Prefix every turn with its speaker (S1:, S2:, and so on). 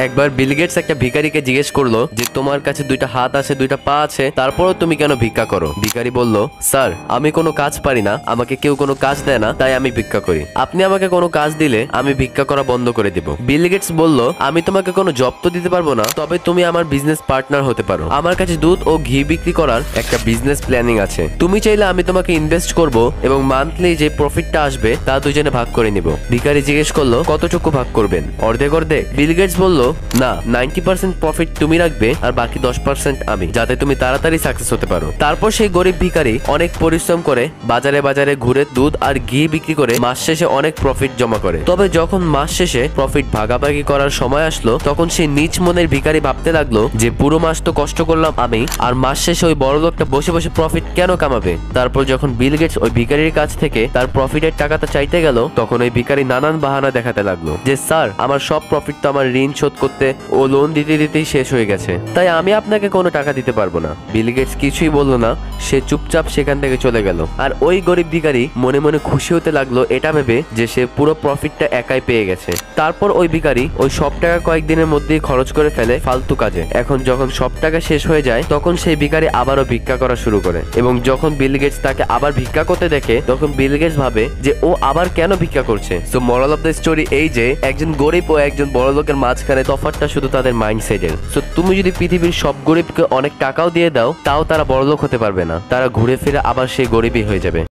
S1: একবার Bill Gates একটা ভিখারিকে জিজ্ঞেস করলো যে তোমার কাছে দুইটা হাত আছে দুইটা পা আছে তারপরও তুমি কেন ভিক্ষা করো। ভিখারি বলল, স্যার আমি কোনো কাজ পারি না, আমাকে কেউ কোনো কাজ দেয় না, তাই আমি ভিক্ষা করি। আপনি আমাকে কোনো কাজ দিলে আমি ভিক্ষা করা বন্ধ করে দিব। বিল গেটস বলল, আমি তোমাকে কোনো জব তো দিতে পারবো না, তবে তুমি আমার বিজনেস পার্টনার হতে পারো। আমার কাছে দুধ ও ঘি বিক্রি করার একটা বিজনেস প্ল্যানিং আছে। তুমি চাইলে আমি তোমাকে ইনভেস্ট করব এবং মান্থলি যে প্রফিটটা আসবে তা দুজনে ভাগ করে নিব। ভিখারি জিজ্ঞেস করলো, কতটুকু ভাগ করবেন? অর্ধেক অর্ধেক? বিল গেটস বলল, না, 90% প্রফিট তুমি রাখবে আর বাকি 10% আমি, যাতে তুমি তাড়াতাড়ি সাকসেস হতে পারো। তারপর সেই গরিব ভিখারি অনেক পরিশ্রম করে বাজারে বাজারে ঘুরে দুধ আর ঘি বিক্রি করে মাস শেষে অনেক প্রফিট জমা করে। তবে যখন মাস শেষে প্রফিট ভাগাভাগি করার সময় আসলো তখন সেই নিচ মনের ভিখারি ভাবতে লাগলো যে পুরো মাস তো কষ্ট করলাম আমি, আর মাস শেষে ওই বড় লোকটা বসে বসে প্রফিট কেন কামাবে। তারপর যখন বিল গেটস ওই ভিখারির কাছ থেকে তার প্রফিটের টাকাটা চাইতে গেল তখন ওই ভিখারি নানান বাহানা দেখাতে লাগলো যে স্যার আমার সব প্রফিট তো আমার ঋণ শোধ করতে ও লোন দিতে দিতেই শেষ হয়ে গেছে, তাই আমি আপনাকে কোনো টাকা দিতে পারবো না। বিল গেটস কিছুই বললো না, সে চুপচাপ সেখান থেকে চলে গেল। আর ওই গরিব ভিখারি মনে মনে খুশি হতে লাগলো এটা ভেবে যে সে পুরো প্রফিটটা একাই পেয়ে গেছে। তারপর ওই ভিখারি ওই সব টাকা কয়েকদিনের মধ্যেই খরচ করে ফেলে ফালতু কাজে। এখন যখন সব টাকা শেষ হয়ে যায় তখন সেই ভিখারি আবারও ভিক্ষা করা শুরু করে, এবং যখন বিল গেটস তাকে আবার ভিক্ষা করতে দেখে তখন বিল গেটস ভাবে যে ও আবার কেন ভিক্ষা করছে। So moral of the story এই যে একজন গরিব ও একজন বড় লোকের মাঝখানে তফাৎটা শুধু তাদের মাইন্ডসেটের। সো তুমি যদি পৃথিবীর সব গরিবকে অনেক টাকাও দিয়ে দাও তাও তারা বড় লোক হতে পারবে না, তারা ঘুরে ফিরে আবার সেই গরিবই হয়ে যাবে।